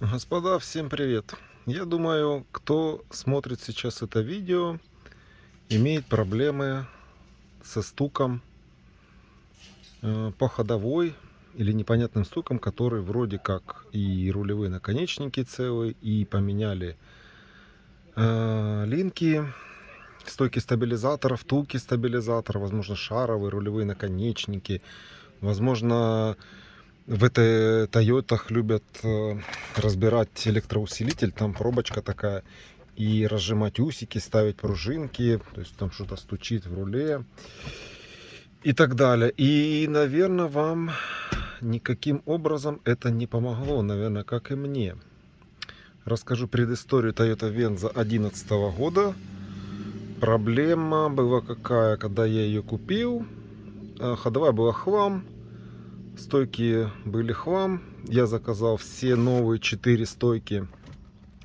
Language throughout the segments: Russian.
Господа, всем привет! Я думаю, кто смотрит сейчас это видео, имеет проблемы со стуком по ходовой или непонятным стуком, который вроде как и рулевые наконечники целые, и поменяли линки, стойки стабилизаторов, втулки стабилизатора, возможно, шаровые рулевые наконечники, возможно, в этой Тойотах любят разбирать электроусилитель, там пробочка такая, и разжимать усики, ставить пружинки, то есть там что-то стучит в руле и так далее. И, наверное, вам никаким образом это не помогло, наверное, как и мне. Расскажу предысторию Toyota Venza 2011 года. Проблема была какая, когда я ее купил. Ходовая была хлам, стойки были хлам. Я заказал все новые 4 стойки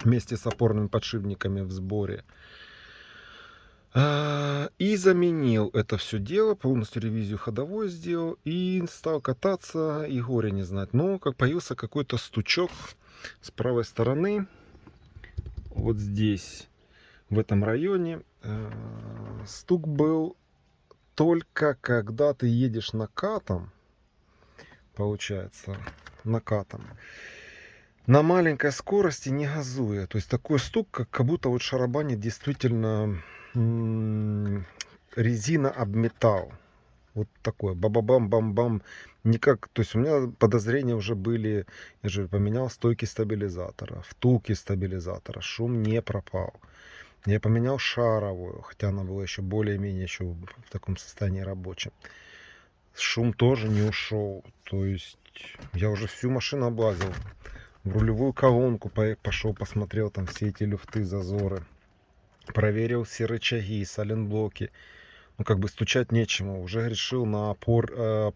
вместе с опорными подшипниками в сборе. И заменил это все дело, полностью ревизию ходовой сделал и стал кататься, и горе не знать. Но как появился какой-то стучок с правой стороны, вот здесь, в этом районе. Стук был только когда ты едешь накатом, получается, накатом, на маленькой скорости, не газуя. То есть такой стук, как будто вот шарабанит действительно резина об металл. Вот такое, ба-ба-бам-бам-бам. Никак, то есть у меня подозрения уже были, я же поменял стойки стабилизатора, втулки стабилизатора, шум не пропал. Я поменял шаровую, хотя она была еще более-менее еще в таком состоянии рабочем. Шум тоже не ушел, то есть я уже всю машину облазил. В рулевую колонку пошел, посмотрел там все эти люфты, зазоры. Проверил все рычаги, сайлентблоки. Ну, как бы стучать нечему. Уже решил на опоры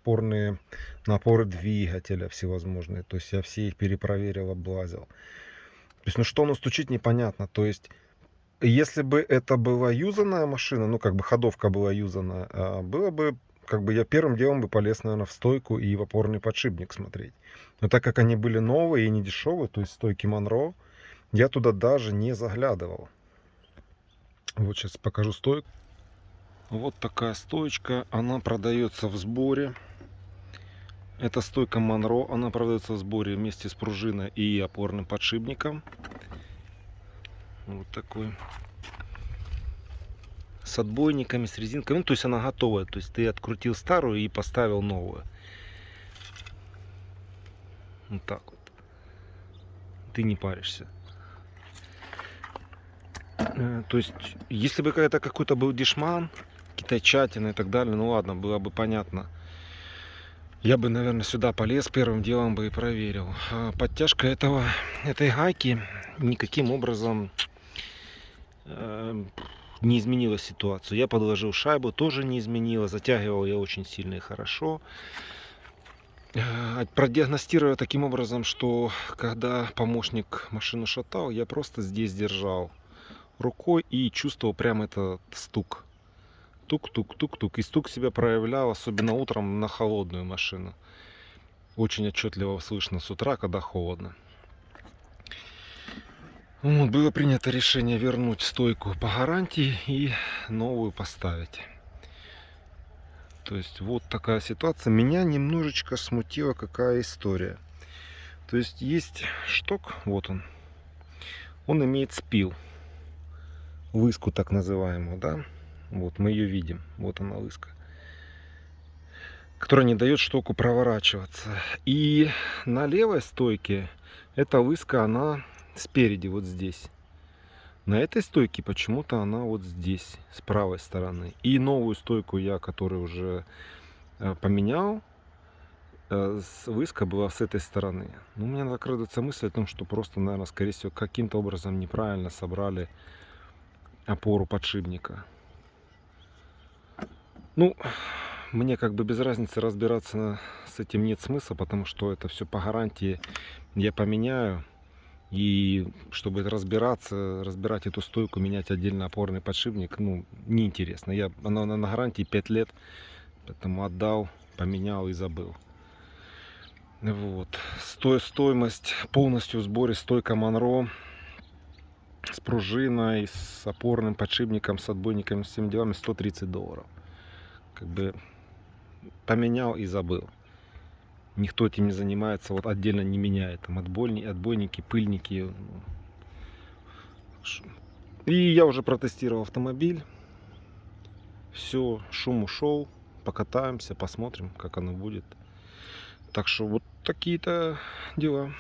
двигателя всевозможные. То есть я все их перепроверил, облазил. То есть, ну что оно стучит, непонятно. То есть, если бы это была юзанная машина, ну, как бы ходовка была юзанная, было бы, как бы я первым делом бы полез, наверное, в стойку и в опорный подшипник смотреть. Но так как они были новые и не дешевые, то есть стойки Monroe, я туда даже не заглядывал. Вот сейчас покажу стойку. Вот такая стоечка, она продается в сборе. Это стойка Monroe, она продается в сборе вместе с пружиной и опорным подшипником. Вот такой. С отбойниками, с резинками. Ну, то есть она готовая. То есть ты открутил старую и поставил новую. Вот так вот. Ты не паришься. То есть, если бы какой-то был дешман, китайчатина и так далее, ну ладно, было бы понятно. Я бы, наверное, сюда полез, первым делом бы и проверил. Подтяжка этой гайки никаким образом не изменила ситуацию. Я подложил шайбу, тоже не изменила. Затягивал я очень сильно и хорошо. Продиагностировал таким образом, что когда помощник машину шатал, я просто здесь держал рукой и чувствовал прям этот стук. Тук-тук-тук-тук. И стук себя проявлял, особенно утром на холодную машину. Очень отчетливо слышно с утра, когда холодно. Вот, было принято решение вернуть стойку по гарантии и новую поставить. То есть вот такая ситуация. Меня немножечко смутила какая история. То есть шток, вот он. Он имеет спил. Лыску так называемую, да? Вот мы ее видим. Вот она лыска. Которая не дает штоку проворачиваться. И на левой стойке эта лыска, она спереди, вот здесь. На этой стойке почему-то она вот здесь, с правой стороны. И новую стойку я, которую уже поменял, лыска была с этой стороны. Ну, у меня закрадывается мысль о том, что просто, наверное, скорее всего, каким-то образом неправильно собрали опору подшипника. Ну, мне как бы без разницы разбираться с этим нет смысла, потому что это все по гарантии я поменяю. И чтобы разбирать эту стойку, менять отдельно опорный подшипник, ну, неинтересно. Она на гарантии 5 лет, поэтому отдал, поменял и забыл. Вот. Стоимость полностью в сборе стойка Монро с пружиной, с опорным подшипником, с отбойниками, с всеми делами $130. Как бы поменял и забыл. Никто этим не занимается, вот отдельно не меняет. Там отбойники, пыльники. И я уже протестировал автомобиль. Все, шум ушел. Покатаемся, посмотрим, как оно будет. Так что вот такие-то дела.